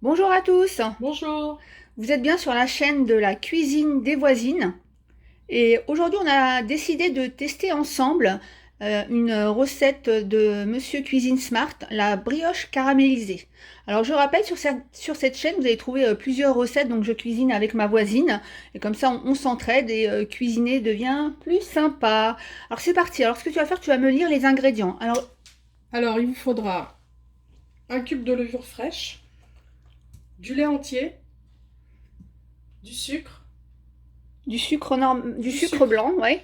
Bonjour à tous, Bonjour. vous êtes bien sur la chaîne de la cuisine des voisines et aujourd'hui on a décidé de tester ensemble une recette de Monsieur Cuisine Smart, la brioche caramélisée. Alors je rappelle sur cette chaîne vous allez trouver plusieurs recettes, donc je cuisine avec ma voisine et comme ça on s'entraide et cuisiner devient plus sympa. Alors c'est parti, alors ce que tu vas faire, tu vas me lire les ingrédients. Alors, il vous faudra un cube de levure fraîche, du lait entier, du sucre, Du du sucre sucre, blanc, ouais,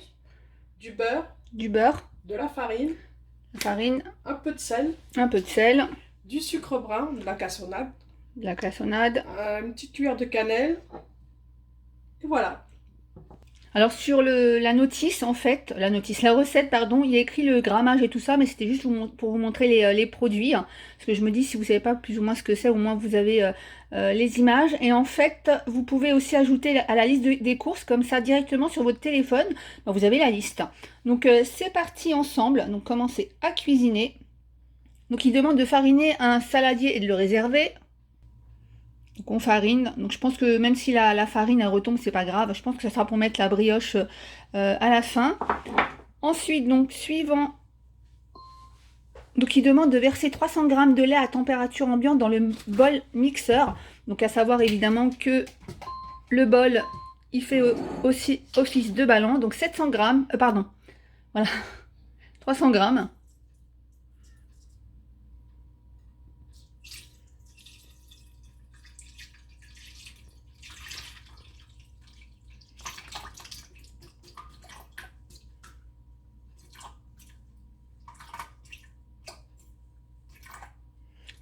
du beurre, du beurre, de la farine, la farine, un peu de sel, un peu de sel, du sucre brun, de la cassonade, de la cassonade. une petite cuillère de cannelle, et voilà. Alors sur la notice, en fait, la recette, pardon, il y a écrit le grammage et tout ça, mais c'était juste pour vous montrer les produits, hein. Parce que je me dis, si vous savez pas plus ou moins ce que c'est, au moins vous avez les images. Et en fait, vous pouvez aussi ajouter à la liste des courses, comme ça, directement sur votre téléphone, ben, vous avez la liste. Donc c'est parti ensemble, donc commencez à cuisiner. Donc il demande de fariner un saladier et de le réserver. Donc on farine. Donc je pense que même si la farine elle retombe, c'est pas grave. Je pense que ça sera pour mettre la brioche à la fin. Ensuite, donc suivant. Donc il demande de verser 300 g de lait à température ambiante dans le bol mixeur. Donc à savoir évidemment que le bol il fait aussi office de ballon. Donc 700 g, pardon, voilà, 300 g.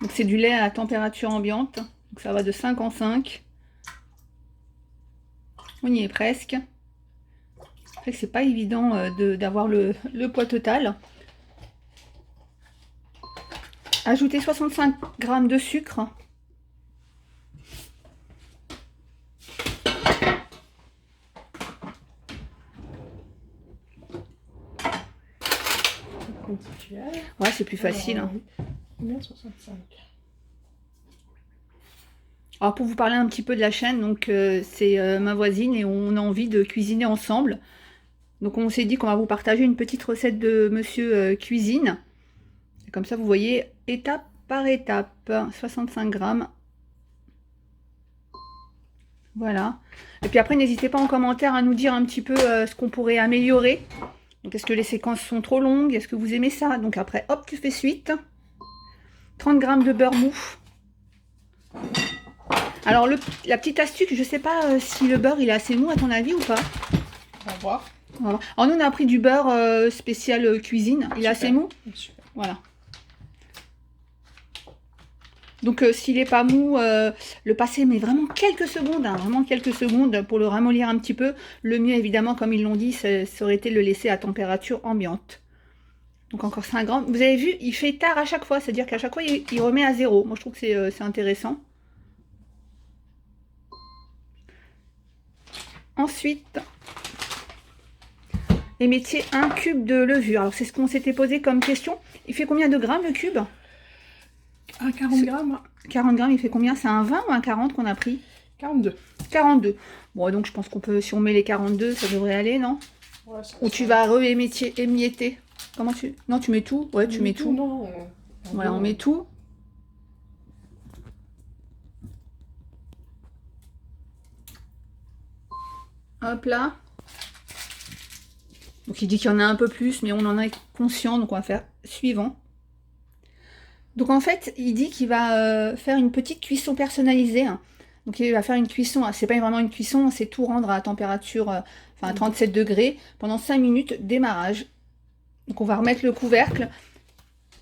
Donc c'est du lait à température ambiante. Donc ça va de 5 en 5. On y est presque. C'est que c'est pas évident d'avoir le poids total. Ajoutez 65 g de sucre. Une petite cuillère. Ouais, c'est plus facile, hein. Combien 65. Alors pour vous parler un petit peu de la chaîne, donc c'est ma voisine et on a envie de cuisiner ensemble. Donc on s'est dit qu'on va vous partager une petite recette de Monsieur Cuisine. Et comme ça vous voyez étape par étape. 65 g. Voilà. Et puis après n'hésitez pas en commentaire à nous dire un petit peu ce qu'on pourrait améliorer. Donc est-ce que les séquences sont trop longues? Est-ce que vous aimez ça? Donc après hop tu fais suite. 30 g de beurre mou. Alors la petite astuce, je sais pas si le beurre il est assez mou à ton avis ou pas. On va voir. Voilà. Alors nous on a pris du beurre spécial cuisine, il est assez mou. Super. Voilà. Donc s'il est pas mou, le passer mais vraiment quelques secondes, hein, vraiment quelques secondes pour le ramollir un petit peu. Le mieux évidemment comme ils l'ont dit, ça aurait été de le laisser à température ambiante. Donc encore 5 grammes. Vous avez vu, il fait tard à chaque fois, c'est-à-dire qu'à chaque fois il remet à zéro. Moi je trouve que c'est intéressant. Ensuite, émettiez un cube de levure. Alors c'est ce qu'on s'était posé comme question. Il fait combien de grammes le cube? À 40 grammes. 40 grammes, il fait combien? C'est un 20 ou un 40 qu'on a pris? 42. 42. Bon, donc je pense qu'on peut, si on met les 42, ça devrait aller, non? Ouais, Ou tu vas émietter. Comment tu... Non, tu mets tout. Ouais, tu mets tout. Non. Voilà, on met tout. Hop là. Donc il dit qu'il y en a un peu plus, mais on en est conscient, donc on va faire suivant. Donc en fait, il dit qu'il va faire une petite cuisson personnalisée, hein. Donc il va faire une cuisson, c'est pas vraiment une cuisson, c'est tout rendre à température, enfin à 37 degrés, pendant 5 minutes, démarrage. Donc on va remettre le couvercle.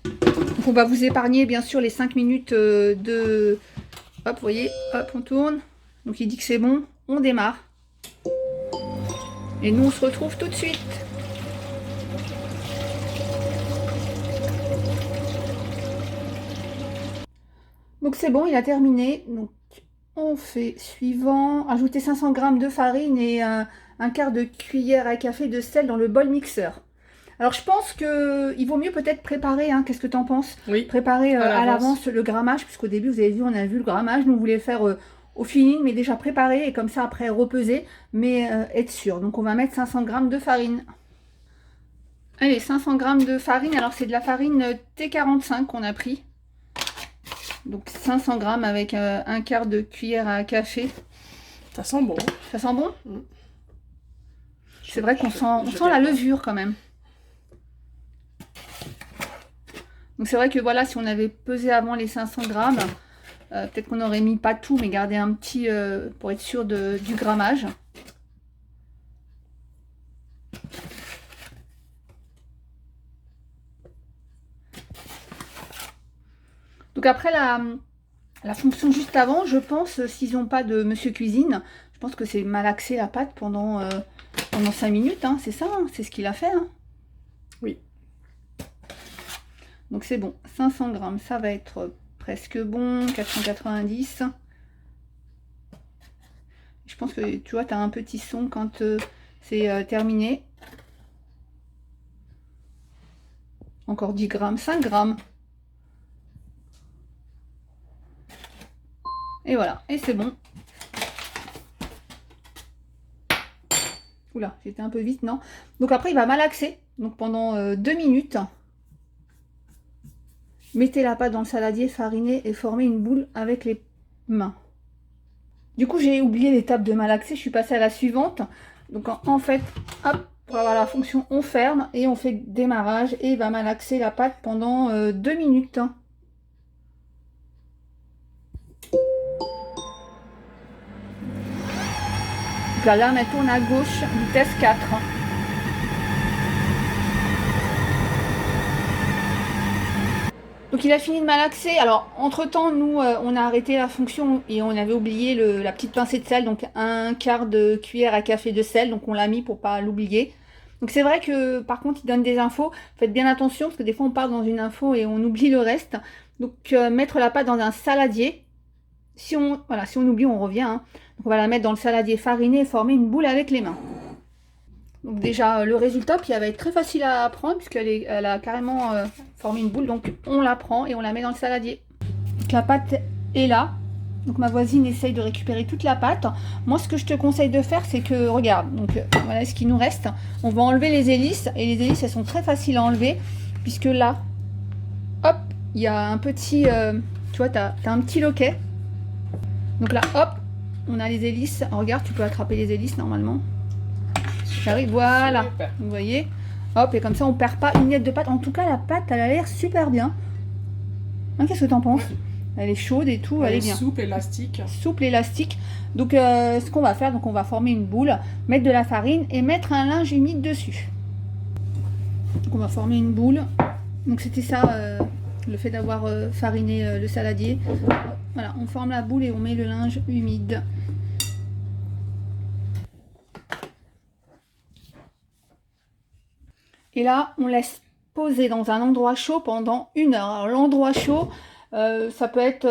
Donc on va vous épargner bien sûr les 5 minutes de... Hop, vous voyez, hop, on tourne. Donc il dit que c'est bon, on démarre. Et nous on se retrouve tout de suite. Donc c'est bon, il a terminé. Donc on fait suivant. Ajouter 500 g de farine et un quart de cuillère à café de sel dans le bol mixeur. Alors je pense que il vaut mieux peut-être préparer, hein. Qu'est-ce que tu en penses? Oui, Préparer à à l'avance. l'avance le grammage, puisqu'au début, vous avez vu, on a vu le grammage, nous on voulait faire au feeling, mais déjà préparer et comme ça après repeser, mais être sûr. Donc on va mettre 500 grammes de farine. Allez, 500 grammes de farine, alors c'est de la farine T45 qu'on a pris. Donc 500 grammes avec un quart de cuillère à café. Ça sent bon. Ça sent bon? Mm. C'est vrai qu'on sent, je sent la décore. levure quand même. Donc c'est vrai que voilà, si on avait pesé avant les 500 grammes, peut-être qu'on aurait mis pas tout, mais gardé un petit pour être sûr du grammage. Donc après la fonction juste avant, je pense, s'ils n'ont pas de Monsieur Cuisine, je pense que c'est malaxer la pâte pendant 5 minutes, hein, c'est ça, hein, c'est ce qu'il a fait. Hein. Oui. Donc c'est bon, 500 grammes, ça va être presque bon, 490. Je pense que tu vois, tu as un petit son quand c'est terminé. Encore 10 grammes, 5 grammes. Et voilà, et c'est bon. Oula, j'étais un peu vite, non? Donc après, il va malaxer. Donc pendant 2 minutes, mettez la pâte dans le saladier fariné et formez une boule avec les mains. Du coup, j'ai oublié l'étape de malaxer. Je suis passée à la suivante. Donc en fait, hop, pour avoir la fonction, on ferme et on fait démarrage et il va malaxer la pâte pendant 2 minutes. Donc la lame, elle tourne à gauche, vitesse 4. Donc il a fini de malaxer. Alors entre temps, nous on a arrêté la fonction et on avait oublié la petite pincée de sel, donc un quart de cuillère à café de sel, donc on l'a mis pour pas l'oublier. Donc c'est vrai que par contre il donne des infos, faites bien attention parce que des fois on part dans une info et on oublie le reste. Donc mettre la pâte dans un saladier. Si on oublie, on revient. Hein. Donc on va la mettre dans le saladier fariné et former une boule avec les mains. Donc déjà le résultat, puis elle va être très facile à prendre puisqu'elle a carrément formé une boule. Donc on la prend et on la met dans le saladier. Donc la pâte est là. Donc ma voisine essaye de récupérer toute la pâte. Moi ce que je te conseille de faire c'est que, regarde, donc voilà ce qui nous reste. On va enlever les hélices et les hélices elles sont très faciles à enlever puisque là, hop, il y a un petit, tu vois, t'as un petit loquet. Donc là, hop, on a les hélices. Regarde, tu peux attraper les hélices normalement. J'arrive, voilà. Super. Vous voyez. Hop, et comme ça, on perd pas une miette de pâte. En tout cas, la pâte, elle a l'air super bien. Hein, qu'est-ce que t'en penses? Elle est chaude et tout, elle est bien. Souple, élastique. Souple, élastique. Donc, ce qu'on va faire, donc on va former une boule, mettre de la farine et mettre un linge humide dessus. Donc, on va former une boule. Donc, c'était ça, le fait d'avoir fariné le saladier. Voilà, on forme la boule et on met le linge humide. Et là, on laisse poser dans un endroit chaud pendant 1 heure. Alors l'endroit chaud, ça peut être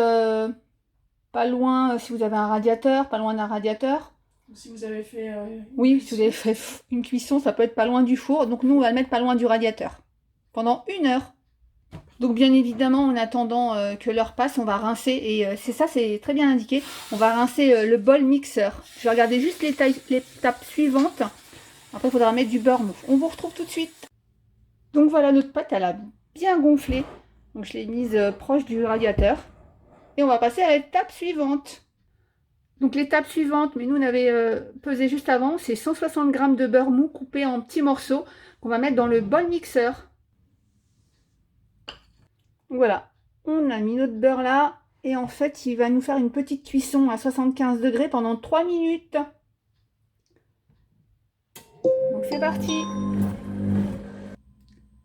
pas loin, si vous avez un radiateur, pas loin d'un radiateur. Si vous avez fait oui, si vous avez fait une cuisson, ça peut être pas loin du four. Donc nous, on va le mettre pas loin du radiateur. Pendant 1 heure. Donc bien évidemment, en attendant que l'heure passe, on va rincer. Et c'est ça, c'est très bien indiqué. On va rincer le bol mixeur. Je vais regarder juste l'étape suivante. Après, il faudra mettre du beurre mou. On vous retrouve tout de suite. Donc voilà, notre pâte, elle a bien gonflé. Donc je l'ai mise proche du radiateur. Et on va passer à l'étape suivante. Donc l'étape suivante, mais nous on avait pesé juste avant, c'est 160 g de beurre mou coupé en petits morceaux qu'on va mettre dans le bol mixeur. Donc voilà, on a mis notre beurre là. Et en fait, il va nous faire une petite cuisson à 75 degrés pendant 3 minutes. Donc c'est parti.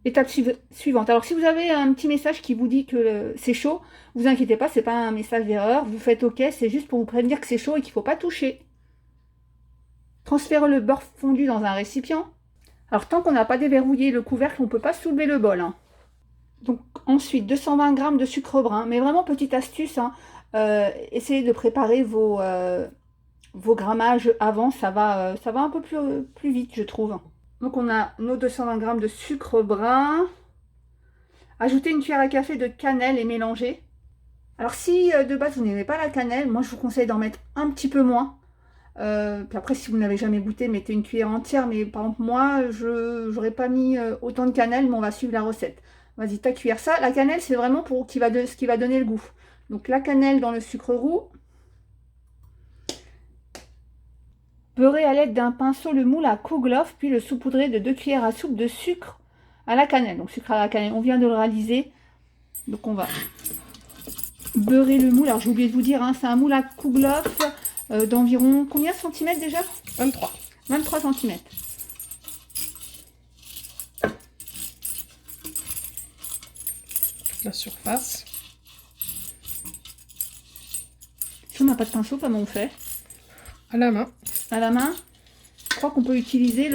Étape suivante. Alors si vous avez un petit message qui vous dit que c'est chaud, vous inquiétez pas, c'est pas un message d'erreur. Vous faites OK, c'est juste pour vous prévenir que c'est chaud et qu'il ne faut pas toucher. Transférez le beurre fondu dans un récipient. Alors tant qu'on n'a pas déverrouillé le couvercle, on ne peut pas soulever le bol. Hein. Donc ensuite 220 g de sucre brun. Mais vraiment petite astuce, hein, essayez de préparer vos grammages avant, ça va un peu plus vite je trouve. Donc on a nos 220 g de sucre brun. Ajouter une cuillère à café de cannelle et mélanger. Alors si de base vous n'aimez pas la cannelle, moi je vous conseille d'en mettre un petit peu moins. Puis après si vous n'avez jamais goûté, mettez une cuillère entière. Mais par exemple moi, je n'aurais pas mis autant de cannelle, mais on va suivre la recette. Vas-y, ta cuillère. Ça, la cannelle c'est vraiment pour ce qui va donner le goût. Donc la cannelle dans le sucre roux. Beurrer à l'aide d'un pinceau le moule à Kouglof, puis le saupoudrer de 2 cuillères à soupe de sucre à la cannelle. Donc sucre à la cannelle, on vient de le réaliser. Donc on va beurrer le moule. Alors j'ai oublié de vous dire, hein, c'est un moule à Kouglof d'environ combien de centimètres déjà? 23. 23 centimètres. La surface. Si on n'a pas de pinceau, comment on fait? À la main. À la main. Je crois qu'on peut utiliser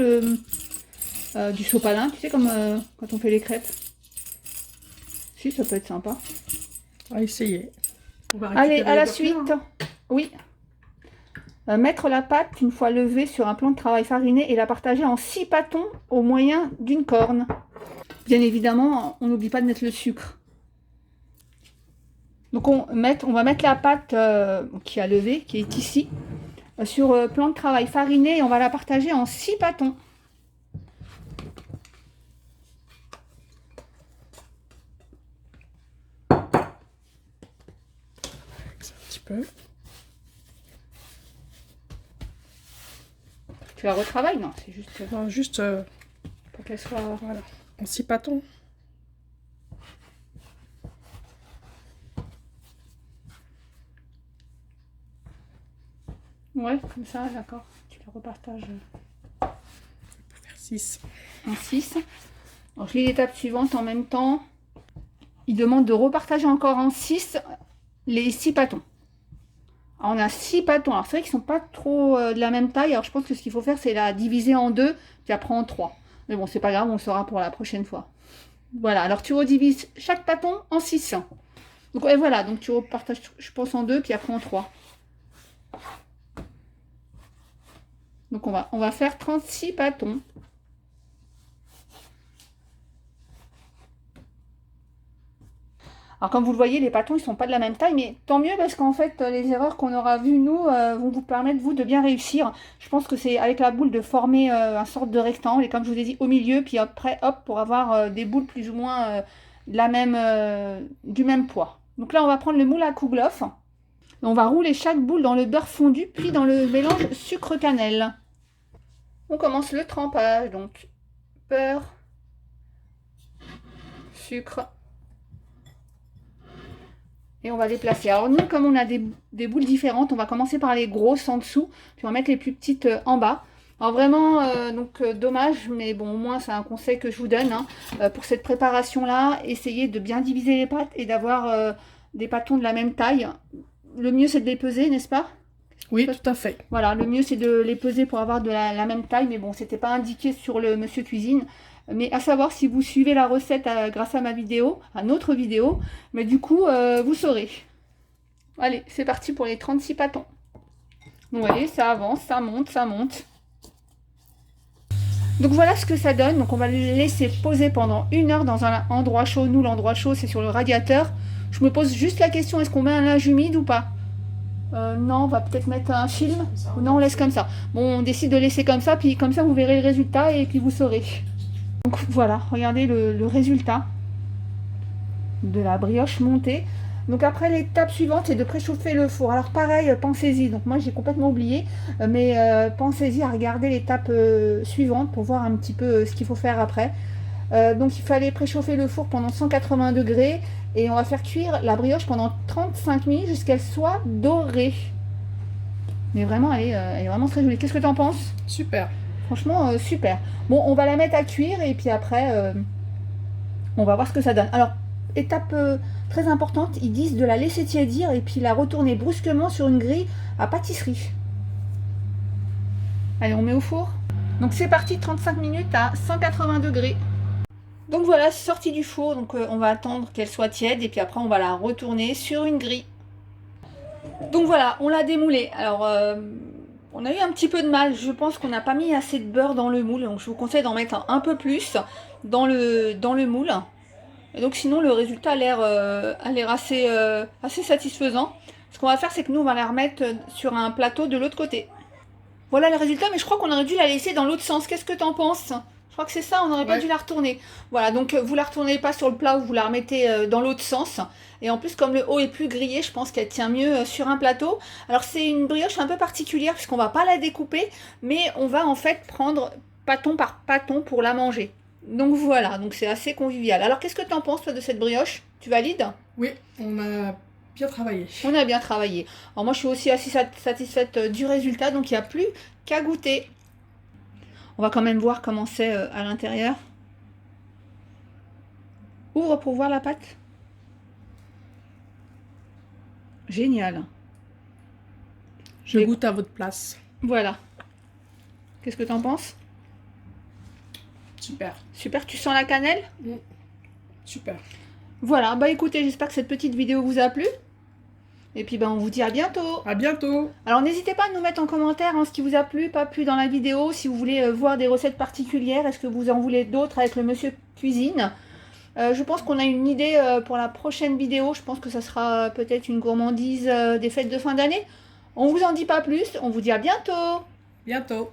du sopalin, tu sais, comme quand on fait les crêpes. Si, ça peut être sympa. On va essayer. Allez, à la suite. Oui. Mettre la pâte une fois levée sur un plan de travail fariné et la partager en 6 pâtons au moyen d'une corne. Bien évidemment, on n'oublie pas de mettre le sucre. Donc on va mettre la pâte qui a levé, qui est ici, sur plan de travail fariné et on va la partager en 6 pâtons. Un petit peu. Tu la retravailles? Non, c'est juste Non, juste pour qu'elle soit... voilà, en 6 pâtons. Ouais, comme ça, d'accord. Tu la repartages Pour faire 6. en 6. Alors, je lis l'étape suivante en même temps. Il demande de repartager encore en 6 les 6 pâtons. Alors, on a 6 pâtons. Alors, c'est vrai qu'ils ne sont pas trop de la même taille. Alors, je pense que ce qu'il faut faire, c'est la diviser en 2, puis après en 3. Mais bon, c'est pas grave, on le saura pour la prochaine fois. Voilà, alors tu redivises chaque pâton en 6. Donc, et voilà, donc tu repartages, je pense, en 2, puis après en 3. Donc, on va faire 36 pâtons. Alors comme vous le voyez, les pâtons, ils ne sont pas de la même taille, mais tant mieux parce qu'en fait, les erreurs qu'on aura vues, nous, vont vous permettre, vous, de bien réussir. Je pense que c'est avec la boule de former un sorte de rectangle, et comme je vous ai dit, au milieu, puis après, hop, pour avoir des boules plus ou moins du même poids. Donc là, on va prendre le moule à Kouglof. On va rouler chaque boule dans le beurre fondu, puis dans le mélange sucre-cannelle. On commence le trempage, donc beurre, sucre. Et on va les placer. Alors nous, comme on a des boules différentes, on va commencer par les grosses en dessous, puis on va mettre les plus petites en bas. Alors vraiment, dommage, mais bon, au moins c'est un conseil que je vous donne. Hein. Pour cette préparation-là, essayez de bien diviser les pâtes et d'avoir des pâtons de la même taille. Le mieux, c'est de les peser, n'est-ce pas? Oui, tout à fait. Voilà, le mieux, c'est de les peser pour avoir de la même taille, mais bon, c'était pas indiqué sur le Monsieur Cuisine. Mais à savoir si vous suivez la recette grâce à ma vidéo, à notre vidéo, mais du coup, vous saurez. Allez, c'est parti pour les 36 pâtons. Vous voyez, ça avance, ça monte, ça monte. Donc voilà ce que ça donne. Donc on va les laisser poser pendant 1 heure dans un endroit chaud. Nous, l'endroit chaud, c'est sur le radiateur. Je me pose juste la question, est-ce qu'on met un linge humide ou pas? Non, on va peut-être mettre un film. Non, on laisse comme ça. Bon, on décide de laisser comme ça, puis comme ça, vous verrez le résultat et puis vous saurez. Donc voilà, regardez le résultat de la brioche montée. Donc après, l'étape suivante, c'est de préchauffer le four. Alors pareil, pensez-y. Donc moi, j'ai complètement oublié. Mais pensez-y à regarder l'étape suivante pour voir un petit peu ce qu'il faut faire après. Donc il fallait préchauffer le four pendant 180 degrés. Et on va faire cuire la brioche pendant 35 minutes jusqu'à ce qu'elle soit dorée. Mais vraiment, elle est vraiment très jolie. Qu'est-ce que tu en penses? Super. Franchement, super. Bon, on va la mettre à cuire et puis après, on va voir ce que ça donne. Alors, étape très importante, ils disent de la laisser tiédir et puis la retourner brusquement sur une grille à pâtisserie. Allez, on met au four. Donc c'est parti, 35 minutes à 180 degrés. Donc voilà, c'est sorti du four, donc on va attendre qu'elle soit tiède et puis après on va la retourner sur une grille. Donc voilà, on l'a démoulée. Alors On a eu un petit peu de mal, je pense qu'on n'a pas mis assez de beurre dans le moule, donc je vous conseille d'en mettre un peu plus dans le moule. Et donc sinon le résultat a l'air assez satisfaisant. Ce qu'on va faire, c'est que nous on va la remettre sur un plateau de l'autre côté. Voilà le résultat, mais je crois qu'on aurait dû la laisser dans l'autre sens. Qu'est-ce que t'en penses? Je crois que c'est ça, on n'aurait pas dû la retourner. Voilà, donc vous la retournez pas sur le plat, vous la remettez dans l'autre sens. Et en plus, comme le haut est plus grillé, je pense qu'elle tient mieux sur un plateau. Alors c'est une brioche un peu particulière, puisqu'on va pas la découper, mais on va en fait prendre pâton par pâton pour la manger. Donc voilà, donc c'est assez convivial. Alors qu'est-ce que t'en penses toi de cette brioche? Tu valides? Oui, on a bien travaillé. On a bien travaillé. Alors moi je suis aussi assez satisfaite du résultat, donc il n'y a plus qu'à goûter. On va quand même voir comment c'est à l'intérieur. Ouvre pour voir la pâte. Génial. Je goûte à votre place. Voilà. Qu'est-ce que t'en penses? Super. Super, tu sens la cannelle? Super. Voilà, bah écoutez, j'espère que cette petite vidéo vous a plu. Et puis on vous dit à bientôt. À bientôt. Alors n'hésitez pas à nous mettre en commentaire ce qui vous a plu, pas plu dans la vidéo. Si vous voulez voir des recettes particulières, est-ce que vous en voulez d'autres avec le monsieur cuisine? Je pense qu'on a une idée pour la prochaine vidéo. Je pense que ça sera peut-être une gourmandise des fêtes de fin d'année. On vous en dit pas plus. On vous dit à bientôt. Bientôt.